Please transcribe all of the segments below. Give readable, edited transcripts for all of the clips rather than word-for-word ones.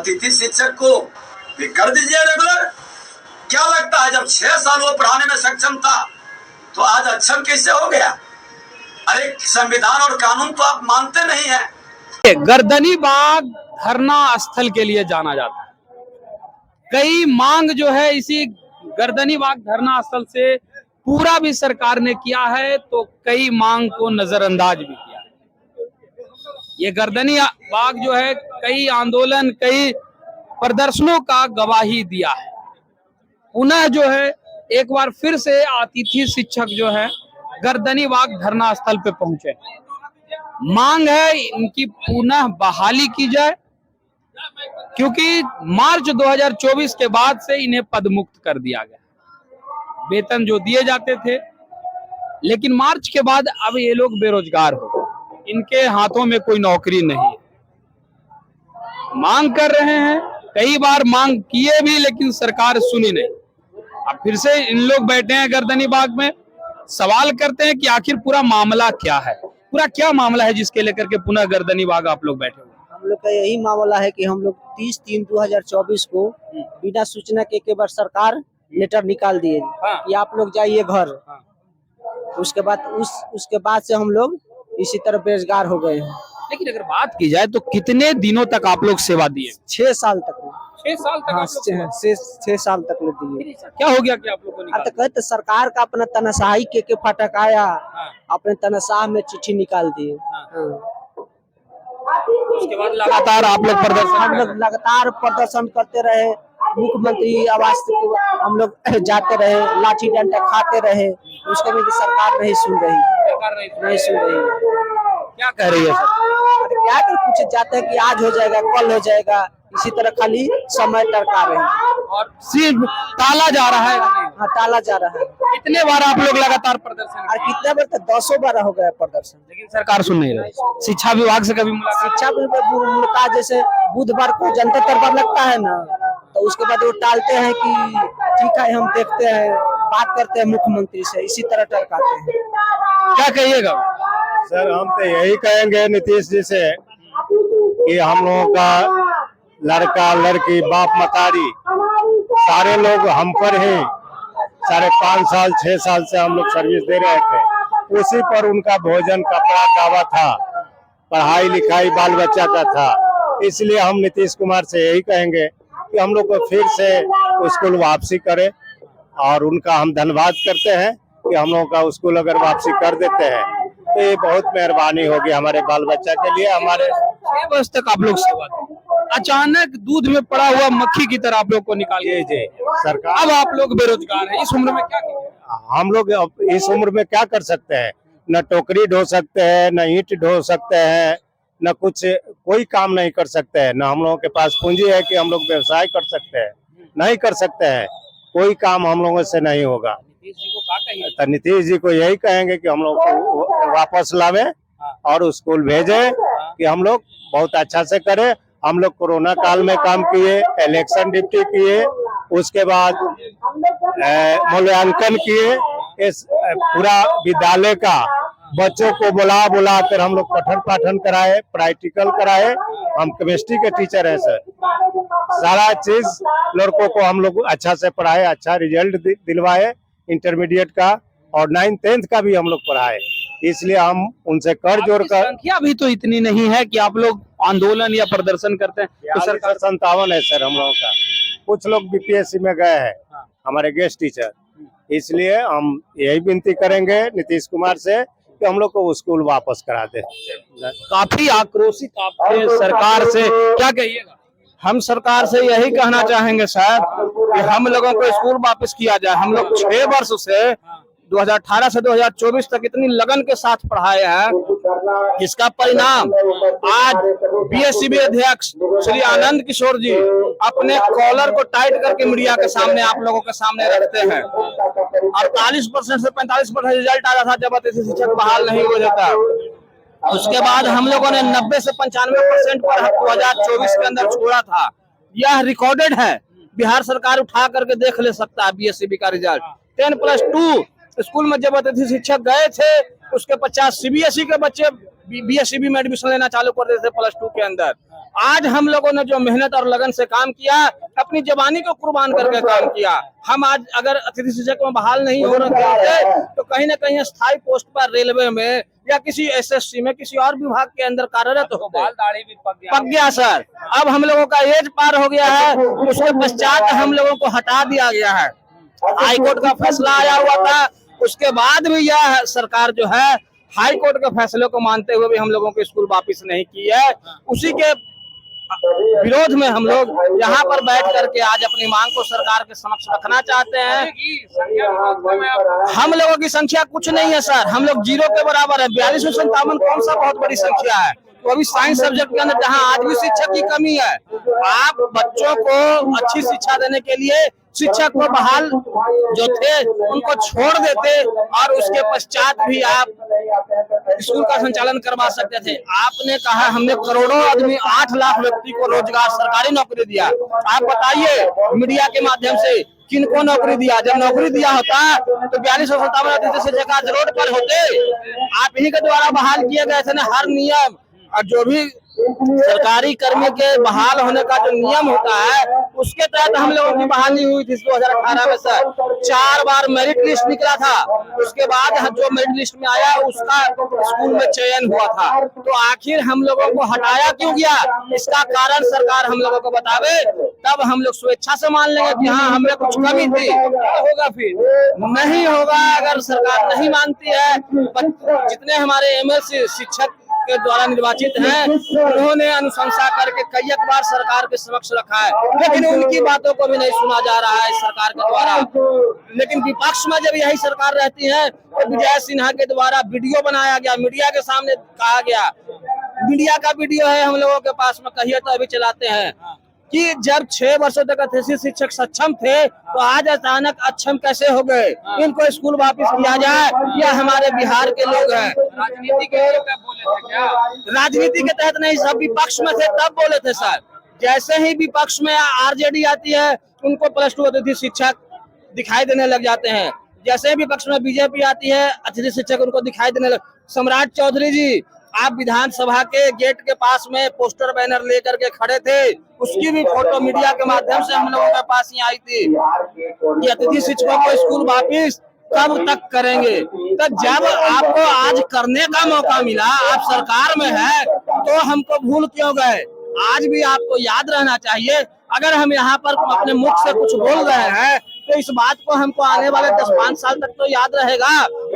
अतिथि शिक्षक को भी कर दीजिए रेगुलर। क्या लगता है जब 6 साल वो पढ़ाने में सक्षम था तो आज अक्षम कैसे हो गया? अरे संविधान और कानून तो आप मानते नहीं है। गर्दनी बाग धरना स्थल के लिए जाना जाता है। कई मांग जो है इसी गर्दनी बाग धरना स्थल से पूरा भी सरकार ने किया है तो कई मांग को नजरअंदाज भी किया है। ये गर्दनी बाग जो है कई आंदोलन कई प्रदर्शनों का गवाही दिया है। पुनः जो है एक बार फिर से अतिथि शिक्षक जो है गर्दनी बाग धरना स्थल पे पहुंचे। मांग है इनकी पुनः बहाली की जाए क्योंकि मार्च 2024 के बाद से इन्हें पदमुक्त कर दिया गया। वेतन जो दिए जाते थे, लेकिन मार्च के बाद अब ये लोग बेरोजगार हो गए, इनके हाथों में कोई नौकरी नहीं है। मांग कर रहे हैं, कई बार मांग किए भी लेकिन सरकार सुनी नहीं। अब फिर से इन लोग बैठे हैं गर्दनी बाग में, सवाल करते हैं कि आखिर पूरा मामला क्या है, पूरा क्या मामला है जिसके लेकर के पुनः गर्दनी बाग आप लोग बैठे हुए? हम लोग का यही मामला है कि हम लोग 30/3/2024 को बिना सूचना के एक बार सरकार लेटर निकाल दिए कि आप लोग जाइए घर। उसके बाद से हम लोग इसी तरह बेरोजगार हो गए हैं। लेकिन अगर बात की जाए तो कितने दिनों तक आप लोग सेवा दिए? 6 साल तक। 6 साल तक? हाँ, 6 साल तक दिए। क्या हो गया कि आप लोग को निकाल? तो कहते सरकार का अपना तनशाही के फटकाया, अपने तनशाह में चिट्ठी निकाल दिए। उसके बाद लगातार आप लोग प्रदर्शन? हम लोग लगातार प्रदर्शन करते रहे, मुख्यमंत्री आवास हम लोग जाते रहे, लाठी डंडा खाते रहे, उसके में भी सरकार नहीं सुन रही है। नहीं सुन रही है। क्या कह रही है सर? क्या कर पूछे जाते हैं कि आज हो जाएगा कल हो जाएगा, इसी तरह खाली समय टरका रहे हैं और सिर्फ टाला जा रहा है। हाँ, टाला जा रहा है। कितने बार आप लोग लगातार प्रदर्शन? और कितने बार? 10 बार हो गया प्रदर्शन, लेकिन सरकार सुन नहीं रही। शिक्षा विभाग से कभी मुलाकात? शिक्षा मुलाकात जैसे बुधवार को जनता दरबार लगता है ना, तो उसके बाद वो टालते हैं कि ठीक है हम देखते हैं, बात करते हैं मुख्यमंत्री से, इसी तरह टरकाते हैं। क्या कहिएगा सर? हम तो यही कहेंगे नीतीश जी से कि हम लोगों का लड़का लड़की बाप मतारी सारे लोग हम पर ही 5.5 साल 6 साल से हम लोग सर्विस दे रहे थे, उसी पर उनका भोजन कपड़ा कावा था, पढ़ाई लिखाई बाल बच्चा का था। इसलिए हम नीतीश कुमार से यही कहेंगे कि हम लोग को फिर से स्कूल वापसी करे और उनका हम धन्यवाद करते हैं कि हम लोगों का स्कूल अगर वापसी कर देते हैं तो ये बहुत मेहरबानी होगी हमारे बाल बच्चा के लिए। हमारे 6 वर्ष तक आप लोग सेवा दें, अचानक दूध में पड़ा हुआ मक्खी की तरह आप लोग को निकाल जी सरकार। अब आप लोग बेरोजगार हैं, इस उम्र में क्या करें? हम लोग इस उम्र में क्या कर सकते हैं? न टोकरी ढो सकते हैं, न ईंट ढो सकते हैं, न कुछ कोई काम नहीं कर सकते हैं। न हम लोगों के पास पूंजी है कि हम लोग व्यवसाय कर सकते हैं, नहीं कर सकते हैं। कोई काम हम लोगों से नहीं होगा। तो नीतीश जी को यही कहेंगे कि हम लोग को वापस लावे और स्कूल भेजे कि हम लोग बहुत अच्छा से करें। हम लोग कोरोना काल में काम किए, इलेक्शन ड्यूटी किए, उसके बाद मूल्यांकन किए, इस पूरा विद्यालय का बच्चों को बुला कर हम लोग पठन पाठन कराए, प्रैक्टिकल कराए। हम केमिस्ट्री के टीचर हैं सर। सारा चीज लड़कों को हम लोग अच्छा से पढ़ाए, अच्छा रिजल्ट दिलवाए इंटरमीडिएट का, और 9th 10th का भी हम लोग पढ़ाए। इसलिए हम उनसे कर जोड़ कर, संख्या भी तो इतनी नहीं है कि आप लोग आंदोलन या प्रदर्शन करते हैं तो सरकार 57 है सर हम लोगों का। कुछ लोग बीपीएससी में गए हैं, हमारे गेस्ट टीचर। इसलिए हम यही विनती करेंगे नीतीश कुमार से कि हम लोग को स्कूल वापस करा दे। काफी आक्रोशित आपने सरकार से, क्या कहिएगा? हम सरकार से यही कहना चाहेंगे साहब कि हम लोगों को स्कूल वापस किया जाए। हम लोग 6 वर्ष से 2018 से 2024 तक इतनी लगन के साथ पढ़ाए हैं, जिसका परिणाम आज बीएससीबी अध्यक्ष श्री आनंद किशोर जी अपने कॉलर को टाइट करके मीडिया के सामने आप लोगों के सामने रखते हैं। 48% से 45% रिजल्ट आ रहा था जब अतिथि शिक्षक बहाल नहीं हो जाता। उसके बाद हम लोगों ने 90 से 95% पर 2024 के अंदर छोड़ा था। यह रिकॉर्डेड है, बिहार सरकार उठा करके देख ले सकता है बीएससीबी का रिजल्ट। 10+2 स्कूल में जब अतिथि शिक्षक गए थे, उसके 50 सीबीएसई के बच्चे बीएससीबी में एडमिशन लेना चालू कर देते थे +2 के अंदर। आज हम लोगों ने जो मेहनत और लगन से काम किया, अपनी जवानी को कुर्बान करके काम किया, हम आज अगर अतिथि शिक्षक में बहाल नहीं हो रहे थे तो कहीं ना कहीं स्थायी पोस्ट पर रेलवे में या किसी एसएससी में किसी और विभाग के अंदर कार्यरत हो गए। पक गया सर। अब हम लोगों का एज पार हो गया है, उसके पश्चात हम लोगों को हटा दिया गया है। हाई कोर्ट का फैसला आया हुआ था, उसके बाद भी यह सरकार जो है हाई कोर्ट के फैसले को मानते हुए भी हम लोगों को स्कूल वापस नहीं की है। उसी के विरोध में हम लोग यहाँ पर बैठ करके आज अपनी मांग को सरकार के समक्ष रखना चाहते हैं। हम लोगों की संख्या कुछ नहीं है सर, हम लोग 0 के बराबर है। 4257 कौन सा बहुत बड़ी संख्या है। तो अभी साइंस सब्जेक्ट के अंदर जहाँ आज भी शिक्षक की कमी है, आप बच्चों को अच्छी शिक्षा देने के लिए शिक्षक को बहाल जो थे उनको छोड़ देते और उसके पश्चात भी आप स्कूल का संचालन करवा सकते थे। आपने कहा हमने करोड़ों आदमी 8 लाख व्यक्ति को रोजगार सरकारी नौकरी दिया। आप बताइए मीडिया के माध्यम से किनको नौकरी दिया? जब नौकरी दिया होता तो 4257 शिक्षक आज रोड पर होते। आप ही के द्वारा बहाल किए गए थे ना हर नियम, और जो भी सरकारी कर्मी के बहाल होने का जो नियम होता है उसके तहत हम लोगों की बहाली हुई थी। 2018 में सर 4 बार मेरिट लिस्ट निकला था, उसके बाद जो मेरिट लिस्ट में आया उसका स्कूल में चयन हुआ था। तो आखिर हम लोगों को हटाया क्यों गया, इसका कारण सरकार हम लोगों को बतावे, तब हम लोग स्वेच्छा से मान लेंगे कि हाँ हमें कुछ कमी थी। क्या होगा फिर? नहीं होगा अगर सरकार नहीं मानती है। जितने हमारे एमएलसी शिक्षक के द्वारा निर्वाचित हैं उन्होंने अनुशंसा करके कई बार सरकार के समक्ष रखा है, लेकिन उनकी बातों को भी नहीं सुना जा रहा है सरकार के द्वारा। लेकिन विपक्ष में जब यही सरकार रहती है तो विजय सिन्हा के द्वारा वीडियो बनाया गया, मीडिया के सामने कहा गया, मीडिया का वीडियो है हम लोगों के पास में, कहिए तो अभी चलाते हैं कि जब 6 वर्षों तक अतिथि शिक्षक सक्षम थे तो आज अचानक अक्षम कैसे हो गए, इनको स्कूल वापस किया जाए। यह हमारे बिहार के लोग हैं। राजनीति के बोले थे क्या? राजनीति के तहत नहीं, सब विपक्ष में थे तब बोले थे सर। जैसे ही विपक्ष में आरजेडी आती है उनको +2 अतिथि शिक्षक दिखाई देने लग जाते हैं। जैसे ही विपक्ष में बीजेपी आती है अतिथि शिक्षक उनको दिखाई देने लग। सम्राट चौधरी जी आप विधानसभा के गेट के पास में पोस्टर बैनर लेकर के खड़े थे, उसकी भी फोटो मीडिया के माध्यम से हम लोगों के पास ही आई थी कि अतिथि शिक्षकों को स्कूल वापिस कब तक करेंगे। तो जब आपको आज करने का मौका मिला, आप सरकार में है, तो हमको भूल क्यों गए? आज भी आपको याद रहना चाहिए। अगर हम यहाँ पर अपने मुख से कुछ बोल रहे हैं तो इस बात को हमको आने वाले 10-5 साल तक तो याद रहेगा।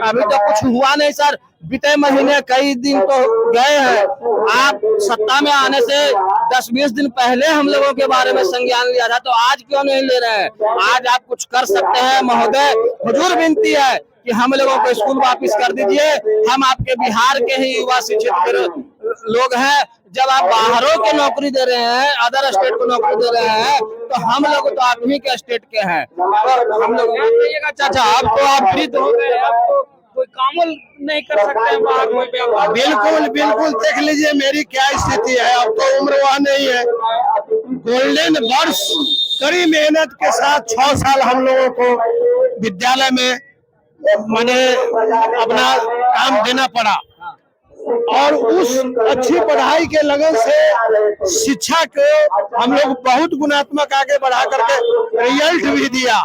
अभी तो कुछ हुआ नहीं सर, बीते महीने कई दिन तो गए हैं। आप सत्ता में आने से 10-20 दिन पहले हम लोगों के बारे में संज्ञान लिया था, तो आज क्यों नहीं ले रहे हैं? आज आप कुछ कर सकते हैं महोदय। हुजूर विनती है कि हम लोगों को स्कूल वापस कर दीजिए। हम आपके बिहार के ही युवा शिक्षित लोग हैं। जब आप बाहरों के नौकरी दे रहे हैं, अदर स्टेट को नौकरी दे रहे हैं, तो हम लोग तो आप ही के स्टेट के हैं। तो हम लोग चाचा अब तो आप फ्री हो गए, अब तो कोई काम नहीं कर सकते हैं बाहर में। बिल्कुल बिल्कुल, देख लीजिए मेरी क्या स्थिति है। अब तो उम्र वहाँ नहीं है। गोल्डन वर्ष कड़ी मेहनत के साथ 6 साल हम लोगों को विद्यालय में मैंने अपना काम देना पड़ा, और उस अच्छी पढ़ाई के लगन से शिक्षा को हम लोग बहुत गुणात्मक आगे बढ़ा करके रिजल्ट भी दिया।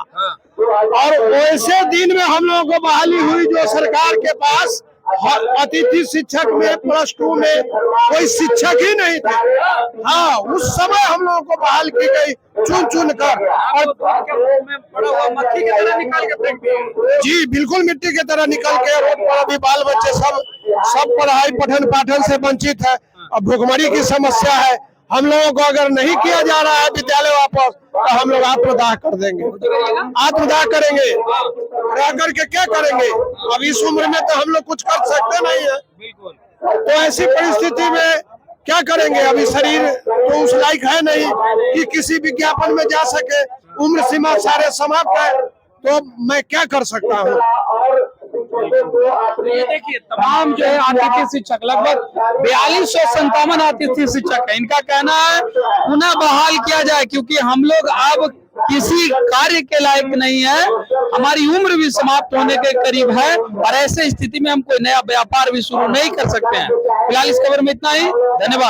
और वैसे दिन में हम लोगों को बहाली हुई जो सरकार के पास अतिथि शिक्षक में +2 में कोई शिक्षक ही नहीं थे। हाँ, उस समय हम लोगों को बहाल की गई चुन कर, और मक्खी की तरह निकाल के फेंक दिए। जी बिल्कुल, मिट्टी की तरह निकल के रोड पर अभी बाल बच्चे सब पढ़ाई पठन पाठन से वंचित है। अब भुखमरी की समस्या है। हम लोगों को अगर नहीं किया जा रहा है विद्यालय वापस, तो हम लोग आत्मदाह कर देंगे, आत्मदाह करेंगे। रह करके क्या करेंगे? अब इस उम्र में तो हम लोग कुछ कर सकते नहीं है। तो ऐसी परिस्थिति में क्या करेंगे? अभी शरीर तो उस लायक है नहीं कि किसी विज्ञापन में जा सके। उम्र सीमा सारे समाप्त है, तो मैं क्या कर सकता हूँ? ये देखिए तमाम जो है अतिथि शिक्षक, लगभग 4257 अतिथि शिक्षक है। इनका कहना है पुनः बहाल किया जाए, क्योंकि हम लोग अब किसी कार्य के लायक नहीं है, हमारी उम्र भी समाप्त होने के करीब है, और ऐसे स्थिति में हम कोई नया व्यापार भी शुरू नहीं कर सकते हैं। फिलहाल इस खबर में इतना ही, धन्यवाद।